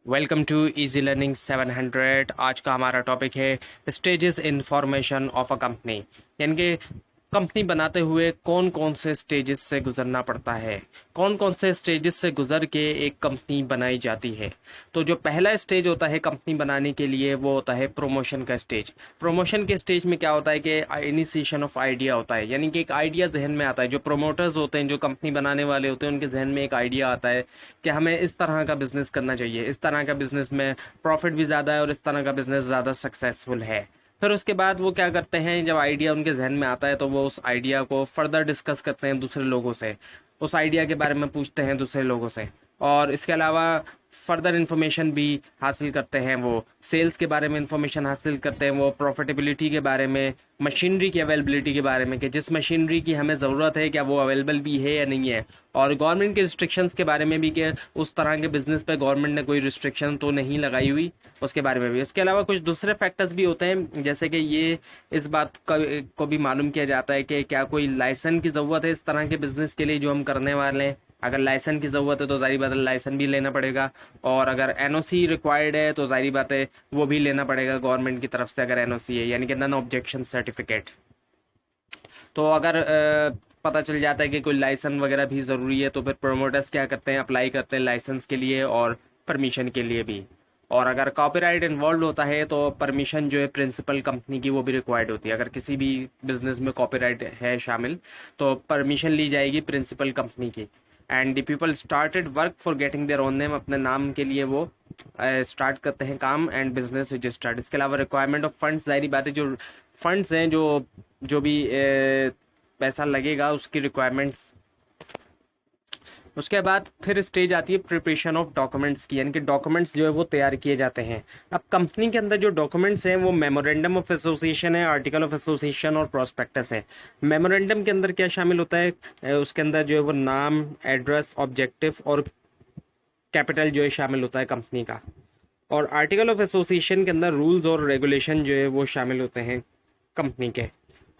Welcome to easy learning 700। आज का हमारा टॉपिक है stages in formation of a company, यानी कि कंपनी बनाते हुए कौन कौन से स्टेजेस से गुजरना पड़ता है, कौन कौन से स्टेजेस से गुजर के एक कंपनी बनाई जाती है। तो जो पहला स्टेज होता है कंपनी बनाने के लिए वो होता है प्रमोशन का स्टेज। प्रमोशन के स्टेज में क्या होता है कि इनिशिएशन ऑफ आइडिया होता है, यानी कि एक आइडिया जहन में आता है। जो प्रोमोटर्स होते हैं, जो कंपनी बनाने वाले होते हैं, उनके जहन में एक आइडिया आता है कि हमें इस तरह का बिजनेस करना चाहिए, इस तरह का बिजनेस में प्रॉफिट भी ज़्यादा है और इस तरह का बिजनेस ज़्यादा सक्सेसफुल है। फिर उसके बाद वो क्या करते हैं, जब आइडिया उनके जहन में आता है तो वो उस आइडिया को फर्दर डिस्कस करते हैं दूसरे लोगों से, उस आइडिया के बारे में पूछते हैं दूसरे लोगों से। और इसके अलावा फर्दर इंफॉर्मेशन भी हासिल करते हैं, वो सेल्स के बारे में इंफॉर्मेशन हासिल करते हैं, वो प्रॉफिटेबिलिटी के बारे में, मशीनरी की अवेलेबिलिटी के बारे में कि जिस मशीनरी की हमें ज़रूरत है क्या वो अवेलेबल भी है या नहीं है, और गवर्नमेंट के रिस्ट्रिक्शंस के बारे में भी कि उस तरह के बिजनेस पे गवर्नमेंट ने कोई रिस्ट्रिक्शन तो नहीं लगाई हुई, उसके बारे में भी। इसके अलावा कुछ दूसरे फैक्टर्स भी होते हैं, जैसे कि ये इस बात को भी मालूम किया जाता है कि क्या कोई लाइसेंस की ज़रूरत है इस तरह के बिजनेस के लिए जो हम करने वाले हैं। अगर लाइसेंस की ज़रूरत है तो जाहिर बात है लाइसेंस भी लेना पड़ेगा, और अगर एनओसी रिक्वायर्ड है तो जाहिर बात है वो भी लेना पड़ेगा गवर्नमेंट की तरफ से, अगर एनओसी है यानी कि नॉन ऑब्जेक्शन सर्टिफिकेट। तो अगर पता चल जाता है कि कोई लाइसेंस वगैरह भी ज़रूरी है तो फिर प्रोमोटर्स क्या करते हैं, अप्लाई करते हैं लाइसेंस के लिए और परमिशन के लिए भी। और अगर कॉपीराइट इन्वॉल्व होता है तो परमिशन जो है प्रिंसिपल कंपनी की वो भी रिक्वायर्ड होती है। अगर किसी भी बिजनेस में कॉपीराइट है शामिल तो परमिशन ली जाएगी प्रिंसिपल कंपनी की। And the people started work for getting their own name, अपने नाम के लिए वो स्टार्ट करते हैं काम, एंड बिजनेस रजिस्टर्ड। इसके अलावा रिक्वायरमेंट ऑफ फंड्स, जाहिर बात है जो फंड्स हैं, जो जो भी पैसा लगेगा उसकी रिक्वायरमेंट्स। उसके बाद फिर स्टेज आती है प्रिपरेशन ऑफ डॉक्यूमेंट्स की, यानी कि डॉक्यूमेंट्स जो है वो तैयार किए जाते हैं। अब कंपनी के अंदर जो डॉक्यूमेंट्स हैं वो मेमोरेंडम ऑफ एसोसिएशन है, आर्टिकल ऑफ एसोसिएशन और प्रोस्पेक्टस है। मेमोरेंडम के अंदर क्या शामिल होता है, उसके अंदर जो है वो नाम, एड्रेस, ऑब्जेक्टिव और कैपिटल जो है शामिल होता है कंपनी का। और आर्टिकल ऑफ एसोसिएशन के अंदर रूल्स और रेगुलेशन जो है वो शामिल होते हैं कंपनी के।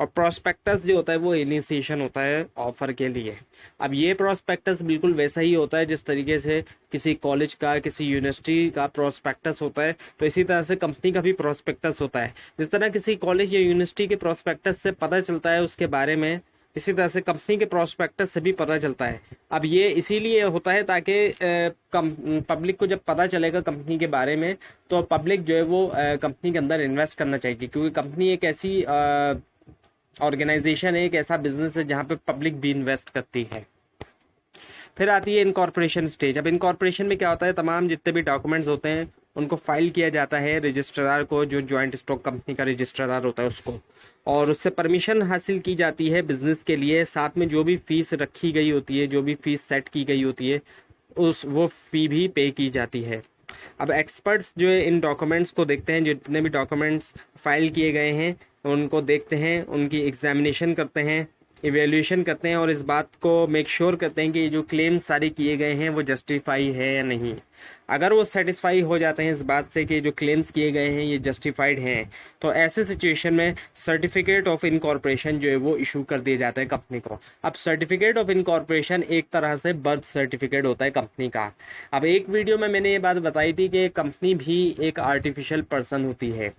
और प्रोस्पेक्टस जो होता है वो इनिशिएशन होता है ऑफर के लिए। अब ये प्रोस्पेक्टस बिल्कुल वैसा ही होता है जिस तरीके से किसी कॉलेज का, किसी यूनिवर्सिटी का प्रोस्पेक्टस होता है, तो इसी तरह से कंपनी का भी प्रोस्पेक्टस होता है। जिस तरह किसी कॉलेज या यूनिवर्सिटी के प्रोस्पेक्टस से पता चलता है उसके बारे में, इसी तरह से कंपनी के प्रोस्पेक्टस से भी पता चलता है। अब ये इसीलिए होता है ताकि पब्लिक को जब पता चलेगा कंपनी के बारे में तो पब्लिक जो है वो कंपनी के अंदर इन्वेस्ट करना चाहिए, क्योंकि कंपनी एक ऐसी ऑर्गेनाइजेशन है, एक ऐसा बिजनेस है जहाँ पे पब्लिक भी इन्वेस्ट करती है। फिर आती है इनकॉर्पोरेशन स्टेज। अब इनकॉर्पोरेशन में क्या होता है, तमाम जितने भी डॉक्यूमेंट्स होते हैं उनको फाइल किया जाता है रजिस्ट्रार को, जो जॉइंट स्टॉक कंपनी का रजिस्ट्रार होता है उसको, और उससे परमिशन हासिल की जाती है बिजनेस के लिए। साथ में जो भी फीस रखी गई होती है, जो भी फीस सेट की गई होती है, उस वो फी भी पे की जाती है। अब एक्सपर्ट्स जो है इन डॉक्यूमेंट्स को देखते हैं, जितने भी डॉक्यूमेंट्स फाइल किए गए हैं उनको देखते हैं, उनकी एग्जामिनेशन करते हैं, इवेल्यूएशन करते हैं, और इस बात को मेक श्योर करते हैं कि ये जो क्लेम सारे किए गए हैं वो जस्टिफाई है या नहीं। अगर वो सेटिस्फाई हो जाते हैं इस बात से कि जो क्लेम्स किए गए हैं ये जस्टिफाइड हैं, तो ऐसे सिचुएशन में सर्टिफिकेट ऑफ इनकॉर्पोरेशन जो है वो इशू कर दिया जाता है कंपनी को। अब सर्टिफिकेट ऑफ इनकॉर्पोरेशन एक तरह से बर्थ सर्टिफिकेट होता है कंपनी का। अब एक वीडियो में मैंने ये बात बताई थी कि कंपनी भी एक आर्टिफिशियल पर्सन होती है।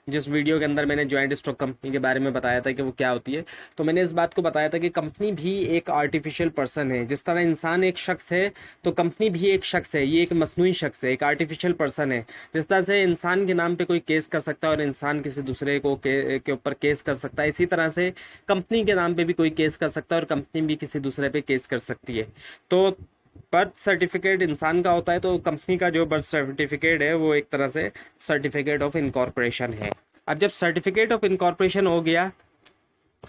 जिस वीडियो के अंदर मैंने जॉइंट स्टॉक कंपनी के बारे में बताया था कि वो क्या होती है, तो मैंने इस बात को बताया था कि कंपनी भी एक आर्टिफिशियल पर्सन है। जिस तरह इंसान एक शख्स है तो कंपनी भी एक शख्स है, ये एक मसनूई शख्स है, एक आर्टिफिशियल पर्सन है। जिस तरह से इंसान के नाम पे कोई केस कर सकता है और इंसान किसी दूसरे को के ऊपर केस कर सकता है, इसी तरह से कंपनी के नाम पे भी कोई केस कर सकता है और कंपनी भी किसी दूसरे पे केस कर सकती है। तो बर्थ सर्टिफिकेट इंसान का होता है, तो कंपनी का जो बर्थ सर्टिफिकेट है वो एक तरह से सर्टिफिकेट ऑफ इनकॉर्पोरेशन है। अब जब सर्टिफिकेट ऑफ इनकॉर्पोरेशन हो गया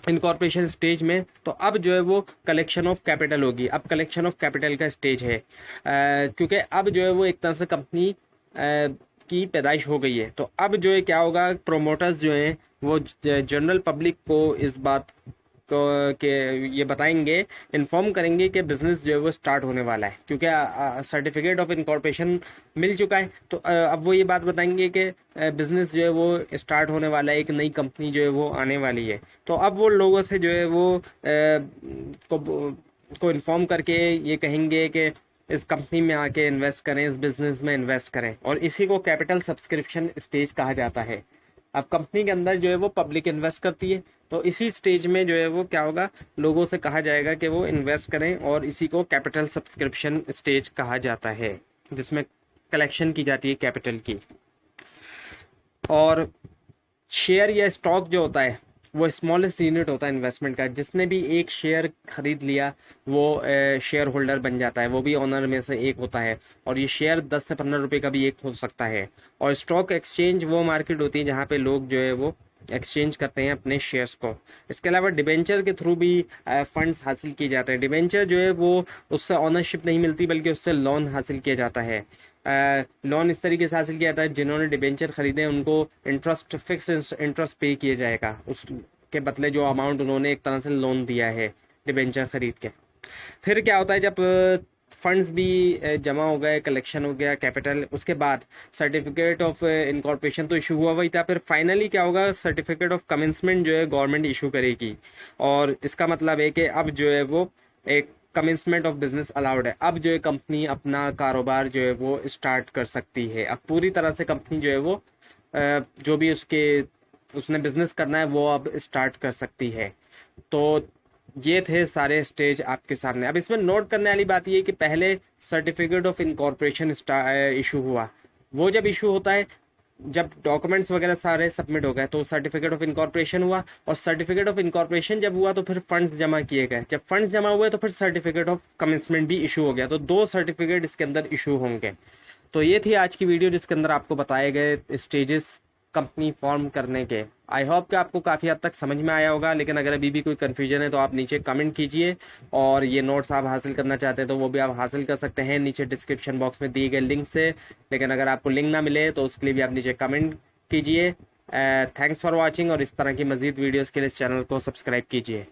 इनकॉर्पोरेशन स्टेज में, तो अब जो है वो कलेक्शन ऑफ कैपिटल होगी। अब कलेक्शन ऑफ कैपिटल का स्टेज है, क्योंकि अब जो है वो एक तरह से कंपनी की पैदाइश हो गई है। तो अब जो है क्या होगा, प्रोमोटर्स जो हैं वो जनरल पब्लिक को इस बात के ये बताएंगे, इन्फॉर्म करेंगे कि बिजनेस जो है वो स्टार्ट होने वाला है, क्योंकि सर्टिफिकेट ऑफ इनकॉर्पोरेशन मिल चुका है। तो अब वो ये बात बताएंगे कि बिजनेस जो है वो स्टार्ट होने वाला है, एक नई कंपनी जो है वो आने वाली है। तो अब वो लोगों से जो है वो को इन्फॉर्म करके ये कहेंगे कि इस कंपनी में आके इन्वेस्ट करें, इस बिजनेस में इन्वेस्ट करें, और इसी को कैपिटल सब्सक्रिप्शन स्टेज कहा जाता है। अब कंपनी के अंदर जो है वो पब्लिक इन्वेस्ट करती है, तो इसी स्टेज में जो है वो क्या होगा, लोगों से कहा जाएगा कि वो इन्वेस्ट करें, और इसी को कैपिटल सब्सक्रिप्शन स्टेज कहा जाता है, जिसमें कलेक्शन की जाती है कैपिटल की। और शेयर या स्टॉक जो होता है वो स्मॉलेस्ट यूनिट होता है इन्वेस्टमेंट का। जिसने भी एक शेयर खरीद लिया वो शेयर होल्डर बन जाता है, वो भी ऑनर में से एक होता है। और ये शेयर 10 से 15 रुपए का भी एक हो सकता है। और स्टॉक एक्सचेंज वो मार्केट होती है जहाँ पे लोग जो है वो एक्सचेंज करते हैं अपने शेयर्स को। इसके अलावा डिबेंचर के थ्रू भी फंड्स हासिल किए जाते हैं। डिबेंचर जो है वो उससे ऑनरशिप नहीं मिलती, बल्कि उससे लोन हासिल किया जाता है। लोन इस तरीके से हासिल किया जाता है, जिन्होंने डिबेंचर खरीदे उनको इंटरेस्ट, फिक्स इंटरेस्ट पे किया जाएगा उसके बदले जो अमाउंट उन्होंने एक तरह से लोन दिया है डिबेंचर खरीद के। फिर क्या होता है, जब फंड्स भी जमा हो गए, कलेक्शन हो गया कैपिटल, उसके बाद सर्टिफिकेट ऑफ इनकॉर्पोरेशन तो इशू हुआ वही था। फिर फाइनली क्या होगा, सर्टिफिकेट ऑफ कमेंसमेंट जो है गवर्नमेंट इशू करेगी। और इसका मतलब है कि अब जो है वो एक कमेंसमेंट ऑफ बिजनेस अलाउड है। अब जो है कंपनी अपना कारोबार जो है वो स्टार्ट कर सकती है। अब पूरी तरह से कंपनी जो है वो जो भी उसने बिजनेस करना है वो अब स्टार्ट कर सकती है। तो ये थे सारे स्टेज आपके सामने। अब इसमें नोट करने वाली बात ये कि पहले सर्टिफिकेट ऑफ इनकॉर्पोरेशन इशू हुआ। वो जब इशू होता है, जब डॉक्यूमेंट्स वगैरह सारे सबमिट हो गए तो सर्टिफिकेट ऑफ इनकॉर्पोरेशन हुआ। और सर्टिफिकेट ऑफ इनकॉर्पोरेशन जब हुआ तो फिर फंड्स जमा किए गए। जब फंड्स जमा हुए तो फिर सर्टिफिकेट ऑफ कमेंसमेंट भी इशू हो गया। तो 2 सर्टिफिकेट इसके अंदर इशू होंगे। तो ये थी आज की वीडियो, जिसके अंदर आपको बताए गए स्टेजेस कंपनी फॉर्म करने के। आई होप कि आपको काफ़ी हद तक समझ में आया होगा, लेकिन अगर अभी भी कोई कन्फ्यूजन है तो आप नीचे कमेंट कीजिए। और ये नोट्स आप हासिल करना चाहते हैं तो वो भी आप हासिल कर सकते हैं नीचे डिस्क्रिप्शन बॉक्स में दिए गए लिंक से। लेकिन अगर आपको लिंक ना मिले तो उसके लिए भी आप नीचे कमेंट कीजिए। थैंक्स फॉर वॉचिंग, और इस तरह की मजीद वीडियोज़ के लिए इस चैनल को सब्सक्राइब कीजिए।